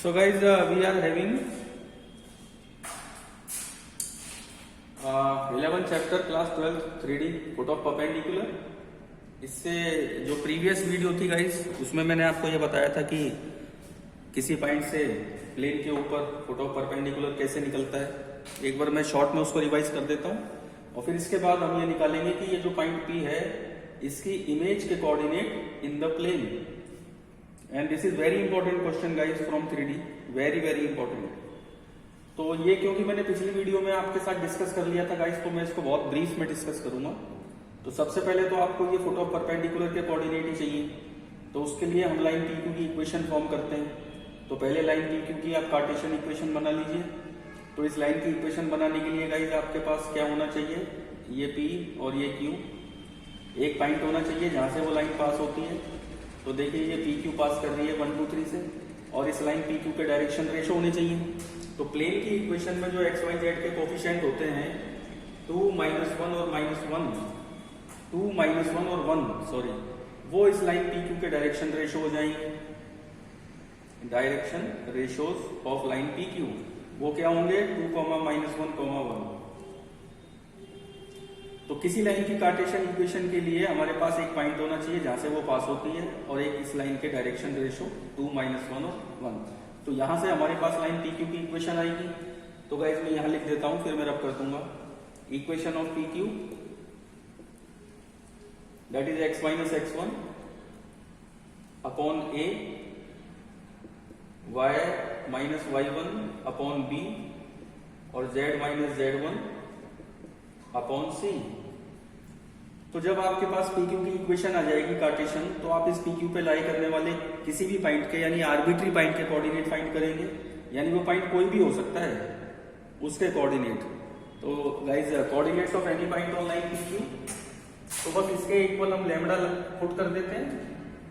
So guys, we are having 11 chapter class 12 3D foot of perpendicular। इससे जो previous video थी guys, उसमें मैंने आपको ये बताया था कि किसी पॉइंट से प्लेन के ऊपर फुट ऑफ परपेंडिकुलर कैसे निकलता है। एक बार मैं शॉर्ट में उसको रिवाइज कर देता हूँ और फिर इसके बाद हम ये निकालेंगे कि ये जो पॉइंट P है इसकी इमेज के coordinate in the plane. And this is very important question guys from 3D, very very important. तो ये क्योंकि मैंने पिछली वीडियो में आपके साथ डिस्कस कर लिया था गाइस, तो मैं इसको बहुत ब्रीफ में डिस्कस करूंगा। तो सबसे पहले तो आपको ये फुट ऑफ परपेंडिकुलर के कोऑर्डिनेट ही चाहिए। तो उसके लिए हम लाइन PQ की इक्वेशन फॉर्म करते हैं। तो पहले लाइन PQ की आप कार्टेशियन इक्वेशन बना लीजिए। तो इस लाइन की इक्वेशन बनाने के लिए गाइस आपके पास क्या होना चाहिए, ये P और ये Q, एक पॉइंट होना चाहिए जहां से वो लाइन पास होती है। तो देखिए ये PQ पास कर रही है 1 2 3 से, और इस लाइन PQ के डायरेक्शन रेशो होने चाहिए। तो प्लेन की इक्वेशन में जो x y z के कोफिशिएंट होते हैं 2 -1 और -1, 2 -1 और 1 सॉरी, वो इस लाइन PQ के डायरेक्शन रेशो हो जाएंगे। Direction ratios of line PQ वो क्या होंगे, 2, -1, 1। तो किसी लाइन की कार्टेशियन इक्वेशन के लिए हमारे पास एक पॉइंट होना चाहिए जहां से वो पास होती है, और एक इस लाइन के डायरेक्शन रेशो 2 -1 और 1। तो यहां से हमारे पास लाइन PQ की इक्वेशन आएगी। तो गाइस मैं यहां लिख देता हूं, फिर मैं रब कर दूंगा। Equation of PQ that is x - x1 upon A, y - y1 upon B और z - z1 अपॉन C। तो जब आपके पास PQ की इक्वेशन आ जाएगी कार्टेशियन, तो आप इस PQ पे लाई करने वाले किसी भी पॉइंट के यानी आर्बिट्री पॉइंट के कोऑर्डिनेट फाइंड करेंगे, यानी वो पॉइंट कोई भी हो सकता है उसके कोऑर्डिनेट। तो guys coordinates of any point on line PQ, तो बस इसके इक्वल हम लैम्बडा पुट कर देते हैं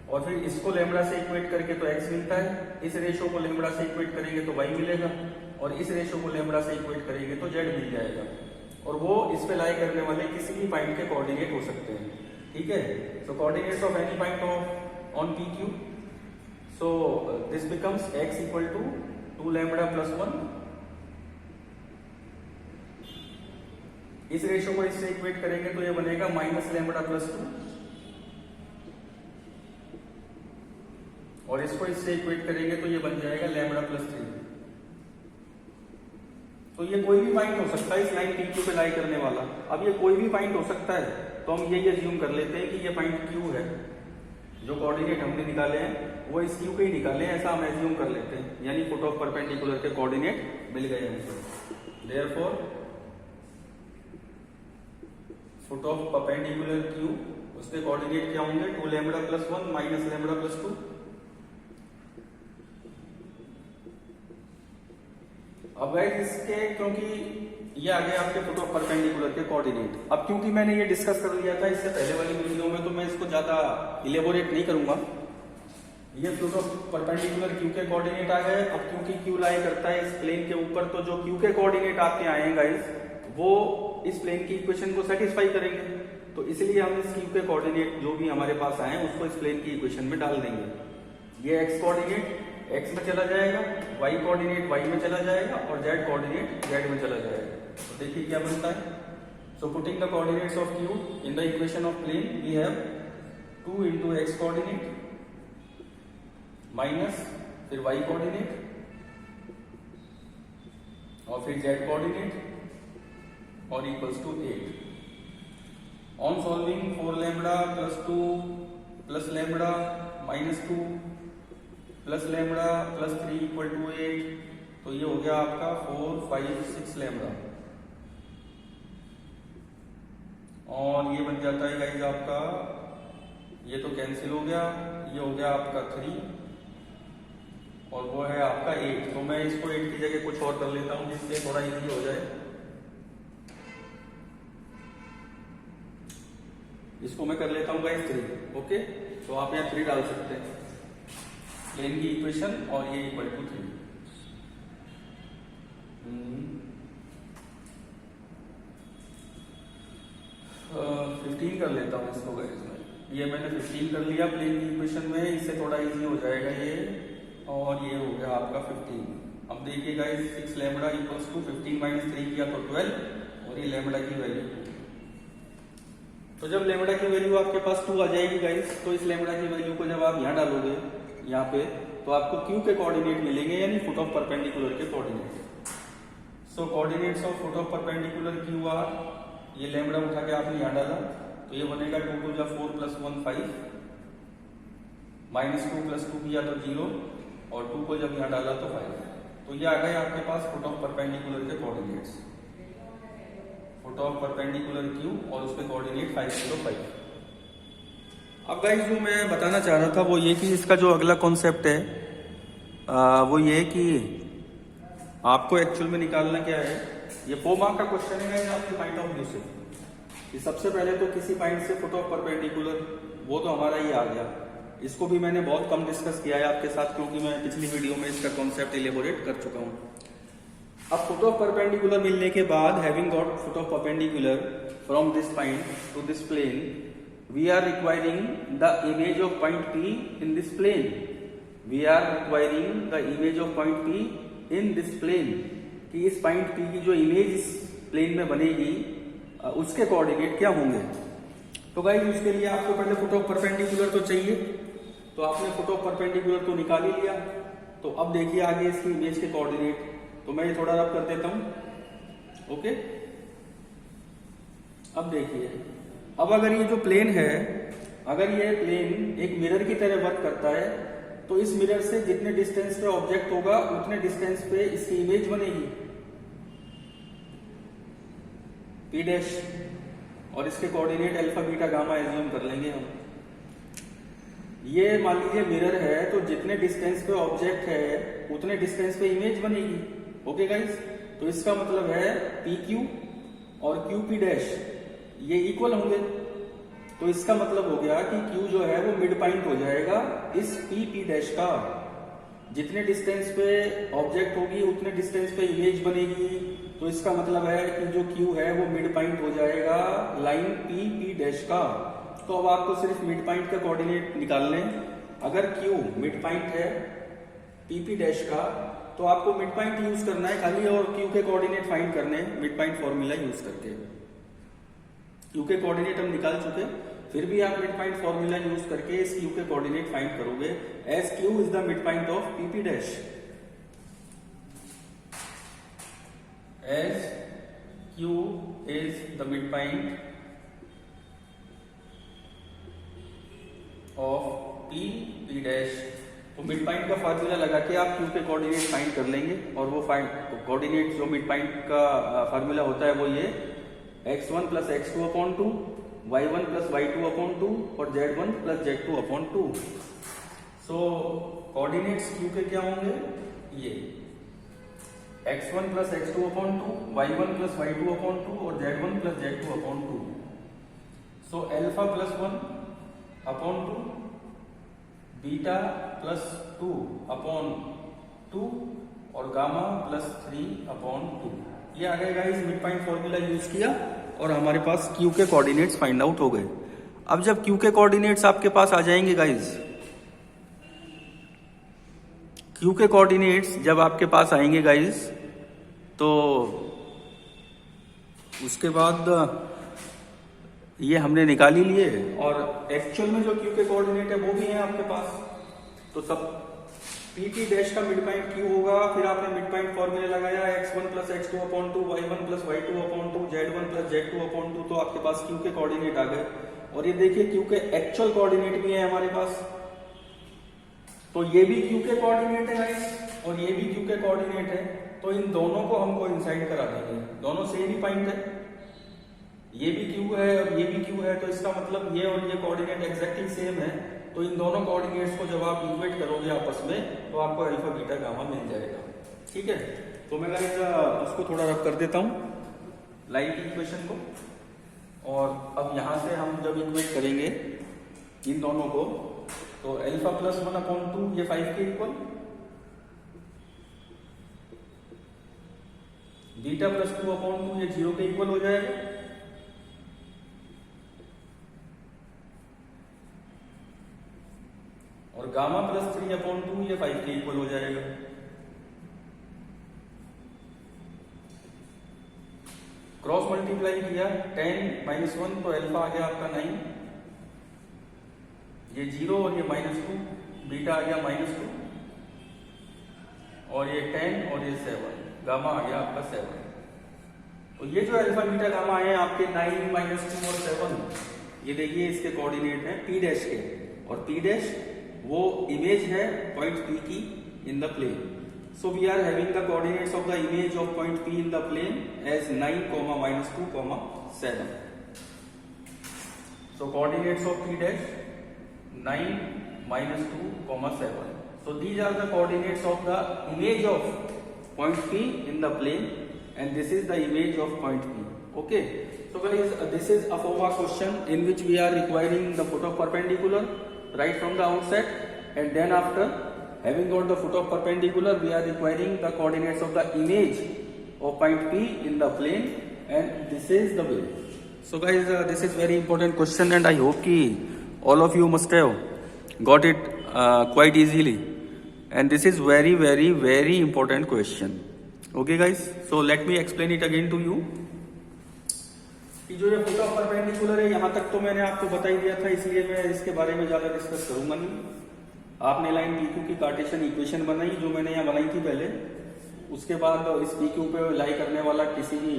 और फिर इसको लैम्बडा से इक्वेट करके तो x मिलता है, इस रेशो को लैम्बडा से इक्वेट करेंगे तो y मिलेगा, और इस रेशो को लैम्बडा से इक्वेट करेंगे तो z मिल जाएगा। और वो इस पे लाई करने वाले किसी भी पॉइंट के कोऑर्डिनेट हो सकते हैं, ठीक है। So coordinates of any point on PQ, so this becomes x equal to 2 lambda plus 1। इस रेशो को इससे इक्वेट करेंगे तो ये बनेगा माइनस लैम्बडा प्लस 2, और इसको इससे इक्वेट करेंगे तो ये बन जाएगा लैम्बडा प्लस 3। तो ये कोई भी पॉइंट हो सकता है इस लाइन PQ पे लाई करने वाला। अब ये कोई भी पॉइंट हो सकता है, तो हम यही अज्यूम कर लेते हैं कि ये पॉइंट Q है। जो कोऑर्डिनेट हमने निकाले हैं वो इस Q के ही निकाले हैं, ऐसा हम अज्यूम कर लेते हैं, यानी फुट ऑफ परपेंडिकुलर के कोऑर्डिनेट मिल गए हमको। Therefore foot of perpendicular Q, उसके कोऑर्डिनेट क्या होंगे, 2 lambda plus 1 minus lambda plus 2। अब गाइस इसके, क्योंकि ये आ गए आपके फुट ऑफ परपेंडिकुलर के कोऑर्डिनेट। अब क्योंकि मैंने ये डिस्कस कर लिया था इससे पहले वाली वीडियो में, तो मैं इसको ज्यादा इलेबोरेट नहीं करूंगा। ये फुट ऑफ परपेंडिकुलर Q के कोऑर्डिनेट आ गए। अब क्योंकि Q लाई करता है इस प्लेन के ऊपर, तो जो Q के कोऑर्डिनेट आपके आए हैं गाइस, वो इस प्लेन की इक्वेशन को सेटिस्फाई करेंगे। तो इसलिए हम इस Q के कोऑर्डिनेट जो भी हमारे पास आए उसको इस प्लेन की इक्वेशन में डाल देंगे। ये x कोऑर्डिनेट x में चला जाएगा, y कोऑर्डिनेट y में चला जाएगा, और z कोऑर्डिनेट z में चला जाएगा। तो देखिए क्या बनता है। So putting the coordinates of Q in the equation of plane, we have 2 into x coordinate minus फिर y कोऑर्डिनेट और फिर z कोऑर्डिनेट और equals to 8। On solving 4 lambda plus 2 plus lambda minus 2 plus lambda plus 3 equal to 8। तो ये हो गया आपका 4 5 6 lambda, और ये बन जाता है गाइस आपका, ये तो कैंसिल हो गया, ये हो गया आपका 3 और वो है आपका 8। तो मैं इसको 8 की जगह कुछ और कर लेता हूं जिससे थोड़ा इजी हो जाए। इसको मैं कर लेता हूं गाइस 3, ओके। तो आप यहाँ 3 डाल सकते हैं प्लेन की इक्वेशन, और ये इक्वल टू 3। 15 कर लेता हूं इसको गाइस मैं। ये मैंने 15 कर लिया प्लेन की इक्वेशन में, इससे थोड़ा इजी हो जाएगा ये। और ये हो गया आपका 15। अब देखिए guys 6 lambda equals to 15 minus 3 किया तो 12 और ये लैम्बडा की वैल्यू। तो जब लैम्बडा की वैल्यू आपके पास 2 आ जाएगी गाइस, तो इस लैम्बडा की वैल्यू को जब आप यहाँ डालोगे यहाँ पे, तो आपको क्यू के कोऑर्डिनेट मिलेंगे, यानी फुट ऑफ परपेंडिकुलर के coordinate. So coordinates of foot of perpendicular Q R, ये लैम्बडा उठा के आपने यहाँ डाला तो ये बनेगा 2 2 4 प्लस 1 5 माइनस 2 प्लस 2 किया तो 0 और 2 को जब यहाँ डाला तो 5। तो ये आ गए आपके पास फुट ऑफ परपेंडिकुलर के coordinates, foot of perpendicular Q और उसके कोऑर्डिनेट 5 0 5। अब गाइस जो मैं बताना चाह रहा था वो ये कि इसका जो अगला कॉन्सेप्ट है वो ये कि आपको एक्चुअल में निकालना क्या है। ये 4 मार्क का क्वेश्चन है आपके पॉइंट ऑफ व्यू से कि सबसे पहले तो किसी पॉइंट से फुट ऑफ परपेंडिकुलर, वो तो हमारा ही आ गया। इसको भी मैंने बहुत कम डिस्कस किया है आपके साथ, क्योंकि मैं पिछली वीडियो में इसका कॉन्सेप्ट इलेबोरेट कर चुका हूँ। अब फुट ऑफ परपेंडिकुलर मिलने के बाद, having got foot of perpendicular from this point to this plane, we are requiring the image of point P in this plane. We are requiring the image of point P in this plane, कि इस point P की जो image इस plane में बनेगी उसके coordinate क्या होंगे। तो गाइस उसके लिए आपको पहले फुट ऑफ परपेंडिकुलर तो चाहिए, तो आपने फुट ऑफ परपेंडिकुलर तो निकाल ही लिया। तो अब देखिए आगे इसकी इमेज के कोऑर्डिनेट, तो मैं ये थोड़ा रब कर देता हूं। ओके, अब देखिए, अब अगर ये जो प्लेन है, अगर ये प्लेन एक मिरर की तरह वर्क करता है, तो इस मिरर से जितने डिस्टेंस पे ऑब्जेक्ट होगा उतने डिस्टेंस पे इसकी इमेज बनेगी P डैश, और इसके coordinate alpha beta gamma assume कर लेंगे हम। ये मान लीजिए मिरर है, तो जितने डिस्टेंस पे ऑब्जेक्ट है उतने डिस्टेंस पे इमेज बनेगी। ओके गाइस, तो इसका मतलब है PQ और QP डैश ये इक्वल होंगे। तो इसका मतलब हो गया कि Q जो है वो मिड पॉइंट हो जाएगा इस PP डैश का। जितने डिस्टेंस पे ऑब्जेक्ट होगी उतने डिस्टेंस पे इमेज बनेगी, तो इसका मतलब है कि जो Q है वो मिड पॉइंट हो जाएगा लाइन PP डैश का। तो अब आपको सिर्फ मिड पॉइंट का कोऑर्डिनेट निकालने। अगर Q मिड पॉइंट है PP डैश का, तो आपको मिड पॉइंट यूज करना है खाली, और Q के कोऑर्डिनेट फाइंड करने मिड पॉइंट फॉर्मूला यूज करके। Q के कोऑर्डिनेट हम निकाल चुके, फिर भी आप मिड पॉइंट फॉर्मूला यूज करके इस Q के कोऑर्डिनेट फाइंड करोगे, as Q is the mid point of PP dash, as Q is the mid point of PP dash. तो मिड पॉइंट का फार्मूला लगा के आप Q के कोऑर्डिनेट फाइंड कर लेंगे, और वो कोऑर्डिनेट जो मिड पॉइंट का फार्मूला होता है वो ये x1 plus x2 upon 2, y1 plus y2 upon 2 और z1 प्लस z2 अपॉन 2। सो कोऑर्डिनेट्स Q के क्या होंगे, ये x1 plus x2 upon 2, y1 plus y2 upon 2 और z1 plus z2 upon 2। So alpha plus 1 upon 2, beta plus 2 upon 2 और gamma plus 3 upon 2। ये आ गए guys, mid point formula use किया और हमारे पास Q के कोऑर्डिनेट्स फाइंड आउट हो गए। अब जब Q के कोऑर्डिनेट्स आपके पास आ जाएंगे गाइस, Q के कोऑर्डिनेट्स जब आपके पास आएंगे गाइस, तो उसके बाद ये हमने निकाल ही लिए, और एक्चुअल में जो Q के कोऑर्डिनेट है वो भी है आपके पास। तो सब PP डैश का मिड पॉइंट Q होगा, फिर आपने मिड पॉइंट फॉर्मूला लगाया x1 plus x2 upon 2, y1 plus y2 upon 2, z1 plus z2 upon 2, तो आपके पास Q के कोऑर्डिनेट आ गए। और ये देखिए Q के एक्चुअल कोऑर्डिनेट भी है हमारे पास, तो ये भी Q के कोऑर्डिनेट है गाइस और ये भी Q के कोऑर्डिनेट है। तो इन दोनों को हम कोइंसाइड करा देंगे, दोनों सेम ही पॉइंट है, ये भी Q है और ये भी Q है, तो इसका मतलब ये और ये कोऑर्डिनेट एग्जैक्टली सेम है। तो इन दोनों कोऑर्डिनेट्स को जब आप इक्वेट करोगे आपस में, तो आपको अल्फा बीटा गामा मिल जाएगा। ठीक है, तो मैं गाइस उसको थोड़ा रब कर देता हूँ लाइन की इक्वेशन को, और अब यहां से हम जब इक्वेट करेंगे इन दोनों को, तो अल्फा प्लस 1 अपॉन 2 ये 5 के इक्वल, बीटा प्लस 2 अपॉन 2 ये 0 के इक्वल हो जाएगा, और गामा प्लस 3/2 ये 5 के इक्वल हो जाएगा। क्रॉस मल्टीप्लाई किया 10 - 1 तो अल्फा आ गया आपका 9, ये 0 और ये -2, बीटा आ गया -2 और ये 10 और ये 7, गामा आ गया आपका 7। तो ये जो अल्फा बीटा गामा है आपके 9 -2 और 7, ये देखिए इसके कोऑर्डिनेट हैं P डैश के, और P डैश वो इमेज है पॉइंट P की in the plane. So we are having the coordinates of the image of point P in the plane as 9, -2, 7। So coordinates of P dash 9, -2, 7. So these are the coordinates of the image of point P in the plane, and this is the image of point P. Okay. So guys, this is a FOMA question in which we are requiring the foot of perpendicular right from the outset, and then after having got the foot of perpendicular, we are requiring the coordinates of the image of point P in the plane, and this is the way. So guys, this is very important question, and I hope ki all of you must have got it quite easily, and this is very very very important question. Okay guys, so let me explain it again to you. कि जो ये foot of perpendicular है, यहाँ तक तो मैंने आपको बता ही दिया था, इसलिए मैं इसके बारे में ज्यादा डिस्कस करूंगा नहीं। आपने लाइन PQ की कार्टेशियन इक्वेशन बनाई जो मैंने यहाँ बनाई थी पहले, उसके बाद इस PQ पे लाई करने वाला किसी भी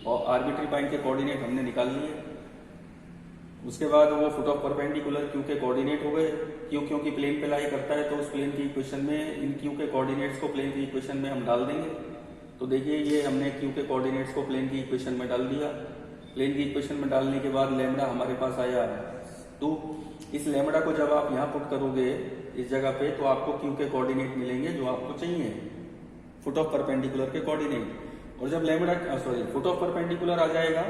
आर्बिट्री पॉइंट के कोऑर्डिनेट हमने निकाल लिए। उसके बाद वो फुट ऑफ परपेंडिकुलर Q के कोऑर्डिनेट हो गए। Q क्योंकि प्लेन पे लाई करता है तो उस प्लेन की इक्वेशन में इन Q के कोऑर्डिनेट्स को प्लेन की इक्वेशन में हम डाल देंगे। तो देखिए ये हमने Q के कोऑर्डिनेट्स को प्लेन की इक्वेशन में डाल दिया। प्लेन की इक्वेशन में डालने के बाद लैम्बडा हमारे पास आया 2। इस लैम्बडा को जब आप यहाँ पुट करोगे इस जगह पे तो आपको Q के कोऑर्डिनेट मिलेंगे जो आपको चाहिए, फुट ऑफ परपेंडिकुलर के कोऑर्डिनेट। और जब लैम्बडा फुट ऑफ परपेंडिकुलर आ जाएगा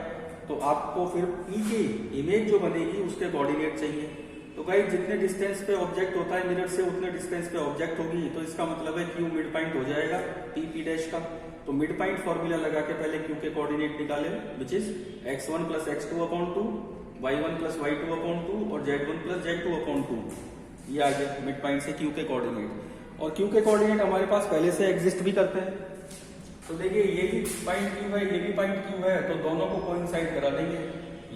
तो आपको फिर P की इमेज जो बनेगी उसके कोऑर्डिनेट चाहिए। तो गाइस जितने डिस्टेंस पे ऑब्जेक्ट होता है मिरर से उतने डिस्टेंस पे ऑब्जेक्ट होगी, तो इसका मतलब है Q मिड पॉइंट हो जाएगा P डैश का। तो मिड पॉइंट फॉर्मूला लगा के पहले Q के कोऑर्डिनेट निकाले, which is x1 + x2/2, y1 + y2/2 और z1 + z2/2। ये आ गया मिड पॉइंट से Q के कोऑर्डिनेट। और Q के कोऑर्डिनेट हमारे पास पहले से एग्जिस्ट भी करते हैं। तो देखिए ये भी पॉइंट Q है, ये भी पॉइंट Q है, तो दोनों को कोइंसाइड करा देंगे।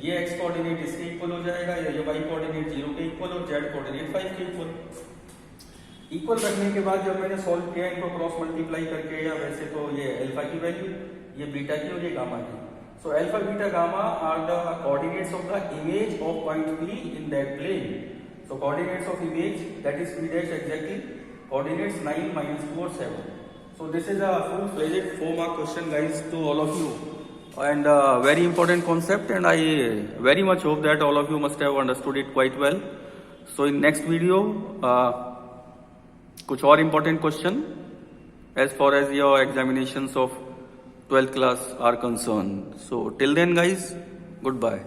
ये x कोऑर्डिनेट इसके इक्वल हो जाएगा, ये y कोऑर्डिनेट 0 के इक्वल और z कोऑर्डिनेट 5 के इक्वल रखने के बाद जब मैंने सॉल्व किया इनको क्रॉस मल्टीप्लाई करके, या वैसे तो ये अल्फा की वैल्यू, ये बीटा की और ये गामा की। So alpha beta gamma are the coordinates of the image of point P in that plane. So coordinates of image that is P dash exactly coordinates 9, -2 और 7। So this is a full-fledged 4-mark question guys to all of you, and very important concept, and I very much hope that all of you must have understood it quite well. So in next video कुछ और important question as far as your examinations of 12th class are concerned. So till then guys, goodbye.